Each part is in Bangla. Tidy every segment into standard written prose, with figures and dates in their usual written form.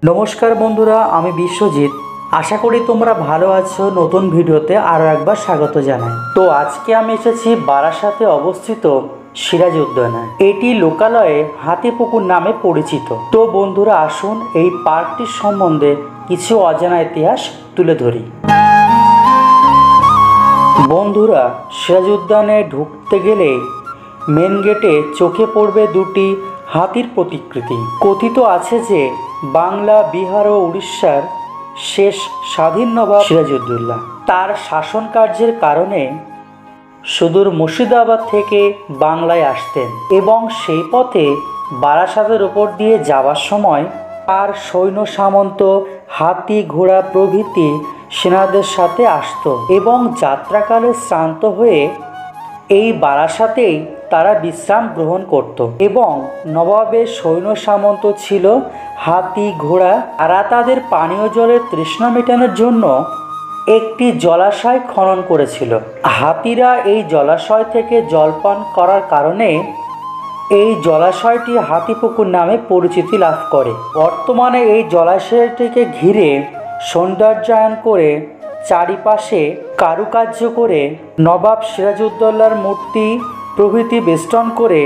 নমস্কার বন্ধুরা, আমি বিশ্বজিৎ। আশা করি তোমরা ভালো আছো। নতুন ভিডিওতে আরও একবার স্বাগত জানাই। তো আজকে আমি এসেছি বারাসাতে অবস্থিত সিরাজ উদ্যানে। এটি লোকালয়ে হাতিপুকুর নামে পরিচিত। তো বন্ধুরা, আসুন এই পার্কটির সম্বন্ধে কিছু অজানা ইতিহাস তুলে ধরি। বন্ধুরা, সিরাজ উদ্যানে ঢুকতে গেলে মেন গেটে চোখে পড়বে দুটি হাতির প্রতিকৃতি। কথিত আছে যে বাংলা, বিহার ও উড়িষ্যার শেষ স্বাধীন নবাব সিরাজউদ্দৌলা তার শাসন কার্যের কারণে সুদূর মুর্শিদাবাদ থেকে বাংলায় আসতেন এবং সেই পথে বারাসাতের ওপর দিয়ে যাওয়ার সময় তার সৈন্য সামন্ত, হাতি, ঘোড়া প্রভৃতি সেনাদের সাথে আসত এবং যাত্রাকালে শ্রান্ত হয়ে এই বারাসাতেই তারা বিশ্রাম গ্রহণ করত এবং নবাবের সৈন্য সামন্ত ছিল হাতি, ঘোড়া। তারা তাদের পানীয় জলের তৃষ্ণা মেটানোর জন্য একটি জলাশয় খনন করেছিল। হাতিরা এই জলাশয় থেকে জলপান করার কারণে এই জলাশয়টি হাতিপুকুর নামে পরিচিতি লাভ করে। বর্তমানে এই জলাশয়টিকে ঘিরে সৌন্দর্যায়ন করে চারিপাশে কারুকার্য করে নবাব সিরাজউদ্দৌলার মূর্তি প্রভৃতি বেষ্টন করে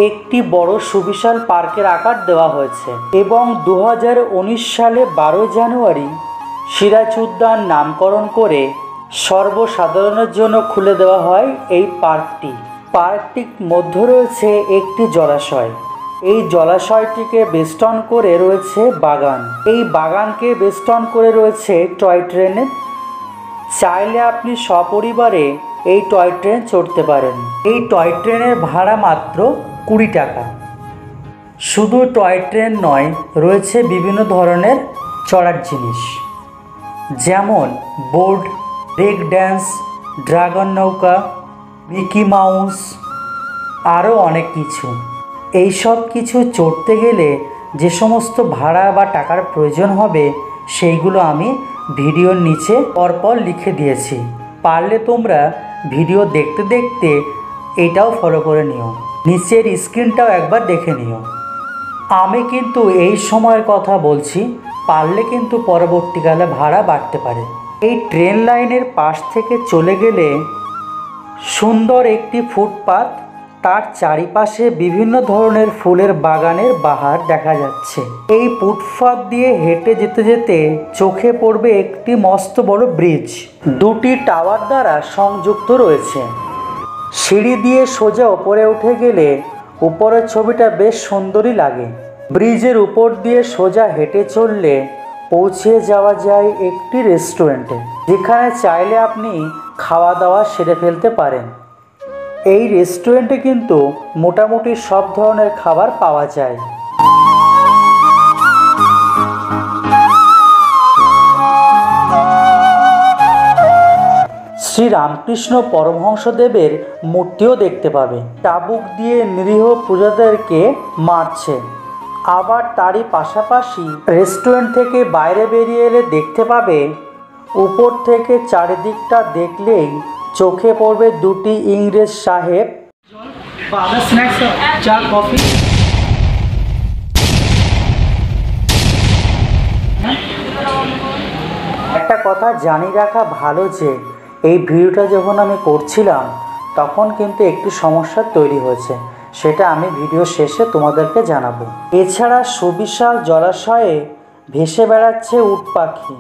একটি বড় সুবিশাল পার্কের আকার দেওয়া হয়েছে এবং 2019 সালে 12 জানুয়ারি সিরাজ উদ্যান নামকরণ করে সর্বসাধারণের জন্য খুলে দেওয়া হয় এই পার্কটি। পার্কটির মধ্যে রয়েছে একটি জলাশয়। এই জলাশয়টিকে বেষ্টন করে রয়েছে বাগান। এই বাগানকে বেষ্টন করে রয়েছে টয় ট্রেনের। চাইলে আপনি সপরিবারে এই টয় ট্রেন চড়তে পারেন। এই টয় ট্রেনের ভাড়া মাত্র 20 টাকা। শুধু টয় ট্রেন নয়, রয়েছে বিভিন্ন ধরনের চড়ার জিনিস, যেমন বোর্ড, ব্রেক ড্যান্স, ড্রাগন নৌকা, মিকি মাউস, আরও অনেক কিছু। এই সব কিছু চড়তে গেলে যে সমস্ত ভাড়া বা টাকার প্রয়োজন হবে সেইগুলো আমি ভিডিওর নিচে পরপর লিখে দিয়েছি। পারলে তোমরা ভিডিও দেখতে দেখতে এটাও ফলো করে নিও, নিচের স্ক্রিনটাও একবার দেখে নিও। আমি কিন্তু এই সময়ের কথা বলছি, পারলে কিন্তু পরবর্তীকালে ভাড়া বাড়তে পারে। এই ট্রেন লাইনের পাশ থেকে চলে গেলে সুন্দর একটি ফুটপাত, তার চারিপাশে বিভিন্ন ধরনের ফুলের বাগানের বাহার দেখা যাচ্ছে। এই ফুটপাত দিয়ে হেঁটে যেতে যেতে চোখে পড়বে একটি মস্ত বড় ব্রিজ, দুটি টাওয়ার দ্বারা সংযুক্ত রয়েছে। সিঁড়ি দিয়ে সোজা উপরে উঠে গেলে উপরের ছবিটা বেশ সুন্দরই লাগে। ব্রিজের উপর দিয়ে সোজা হেঁটে চললে পৌঁছে যাওয়া যায় একটি রেস্টুরেন্টে, যেখানে চাইলে আপনি খাওয়া দাওয়া সেরে ফেলতে পারেন। এই রেস্টুরেন্টে কিন্তু মোটামুটি সব ধরনের খাবার পাওয়া যায়। শ্রী রামকৃষ্ণ পরমহংসদেবের মূর্তিও দেখতে পাবে। চাবুক দিয়ে নিরীহ প্রজাদেরকে মারছে। আবার তারই পাশাপাশি রেস্টুরেন্ট থেকে বাইরে বেরিয়ে এলে দেখতে পাবে উপর থেকে চারিদিকটা দেখলেই চোখে পড়বে দুটি ইংরেজ সাহেব বা আদার স্ন্যাক্স, চা, কফি। একটা কথা জানিয়ে রাখা ভালো যে এই ভিডিওটা যখন আমি করছিলাম তখন কিন্তু একটি সমস্যা তৈরি হয়েছে, সেটা আমি ভিডিও শেষে তোমাদেরকে জানাবো। এছাড়া সুবিশাল জলাশয়ে ভেসে বেড়াচ্ছে উট পাখি।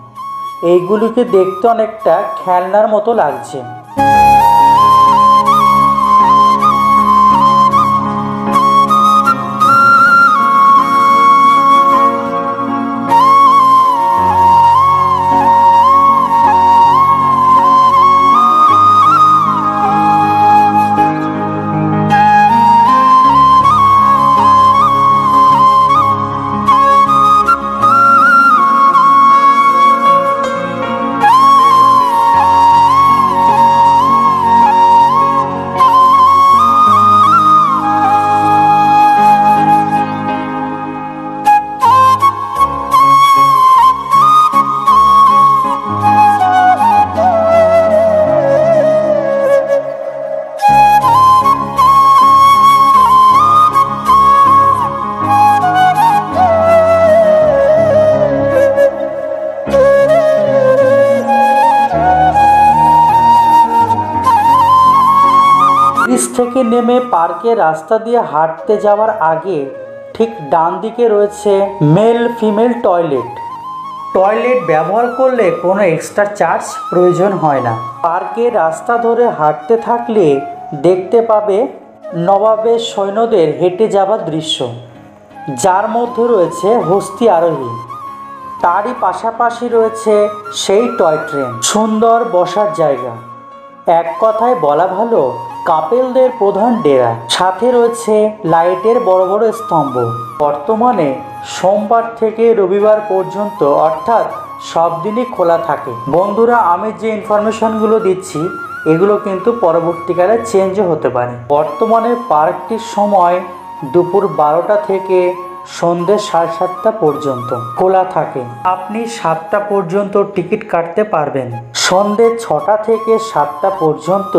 এইগুলিকে দেখতে অনেকটা খেলনার মতো লাগছে। থেকে নেমে পার্কের রাস্তা দিয়ে হাঁটতে যাওয়ার আগে ঠিক ডান দিকে রয়েছে মেল ফিমেল টয়লেট। টয়লেট ব্যবহার করলে কোনো এক্সট্রা চার্জ প্রয়োজন হয় না। পার্কের রাস্তা ধরে হাঁটতে থাকলে দেখতে পাবে নবাবের সৈন্যদের হেঁটে যাওয়ার দৃশ্য, যার মধ্যে রয়েছে হস্তি আরোহী। তারই পাশাপাশি রয়েছে সেই টয় ট্রেন, সুন্দর বসার জায়গা, এক কথায় বলা ভালো কাপেলদের প্রধান ডেরা। সাথে রয়েছে লাইটের বড় বড় স্তম্ভ। বর্তমানে সোমবার থেকে রবিবার পর্যন্ত অর্থাৎ সব দিনই খোলা থাকে। বন্ধুরা, আমি যে ইনফরমেশনগুলো দিচ্ছি এগুলো কিন্তু পরবর্তীকালে চেঞ্জও হতে পারে। বর্তমানে পার্কটির সময় দুপুর 12টা থেকে সন্ধ্যে 7:30 পর্যন্ত খোলা থাকে। আপনি 7টা পর্যন্ত টিকিট কাটতে পারবেন। সন্ধ্যে 6টা থেকে 7টা পর্যন্ত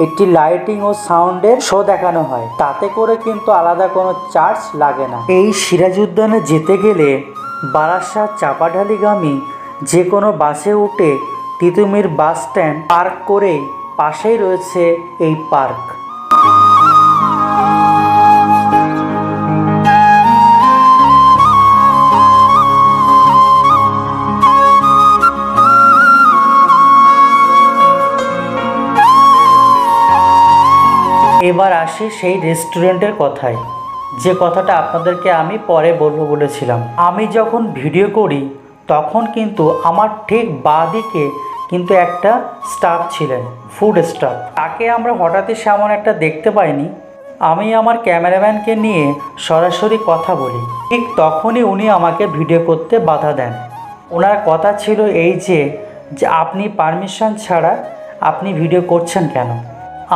একটি লাইটিং ও সাউন্ডের শো দেখানো হয়, তাতে করে কিন্তু আলাদা কোনো চার্জ লাগে না। এই সিরাজ উদ্যানে যেতে গেলে বারাসাত চাপাঢালিগামী যে কোনো বাসে উঠে তিতুমির বাস স্ট্যান্ড পার্ক করে পাশেই রয়েছে এই পার্ক। এবার আসি সেই রেস্টুরেন্টের কথায়, যে কথাটা আপনাদেরকে আমি পরে বলবো বলেছিলাম। আমি যখন ভিডিও করি তখন কিন্তু আমার ঠিক বাঁ দিকে কিন্তু একটা স্টাফ ছিলেন, ফুড স্টাফ। তাকে আমরা হঠাৎই সেমন একটা দেখতে পাইনি। আমি আমার ক্যামেরাম্যানকে নিয়ে সরাসরি কথা বলি, ঠিক তখনই উনি আমাকে ভিডিও করতে বাধা দেন। ওনার কথা ছিল এই যে আপনি পারমিশন ছাড়া আপনি ভিডিও করছেন কেন?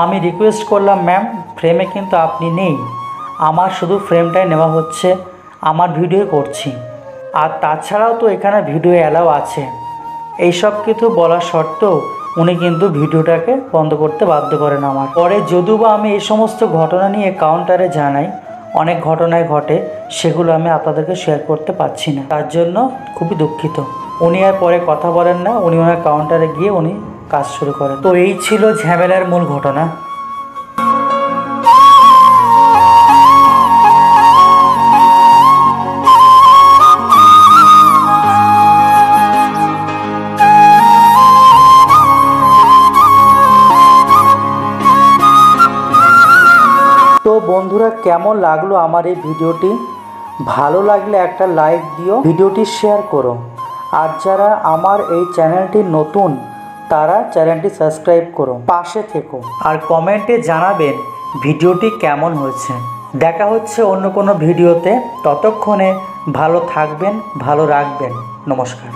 আমি রিকোয়েস্ট করলাম, ম্যাম ফ্রেমে কিন্তু আপনি নেই, আমার শুধু ফ্রেমটাই নেওয়া হচ্ছে, আমার ভিডিও করছি, আর তাছাড়াও তো এখানে ভিডিও অ্যালাউ আছে। এইসব কিছু বলা সত্ত্বেও উনি কিন্তু ভিডিওটাকে বন্ধ করতে বাধ্য করেন আমার। পরে যদিও বা আমি এই সমস্ত ঘটনা নিয়ে কাউন্টারে জানাই, অনেক ঘটনায় ঘটে, সেগুলো আমি আপনাদেরকে শেয়ার করতে পারছি না, তার জন্য খুবই দুঃখিত। উনি আর পরে কথা বলেন না, উনি ওনার কাউন্টারে গিয়ে উনি কাজ শুরু করেন। তো এই ছিল ঝামেলার মূল ঘটনা। তো বন্ধুরা, কেমন লাগলো আমার এই ভিডিওটি? ভালো লাগলে একটা লাইক দিও, ভিডিওটি শেয়ার করো, আর যারা আমার এই চ্যানেলটি নতুন তারা চ্যানেলটি সাবস্ক্রাইব করো, পাশে থেকো, আর কমেন্টে জানাবেন ভিডিওটি কেমন হয়েছে। দেখা হচ্ছে অন্য কোনো ভিডিওতে, ততক্ষণে ভালো থাকবেন, ভালো রাখবেন। নমস্কার।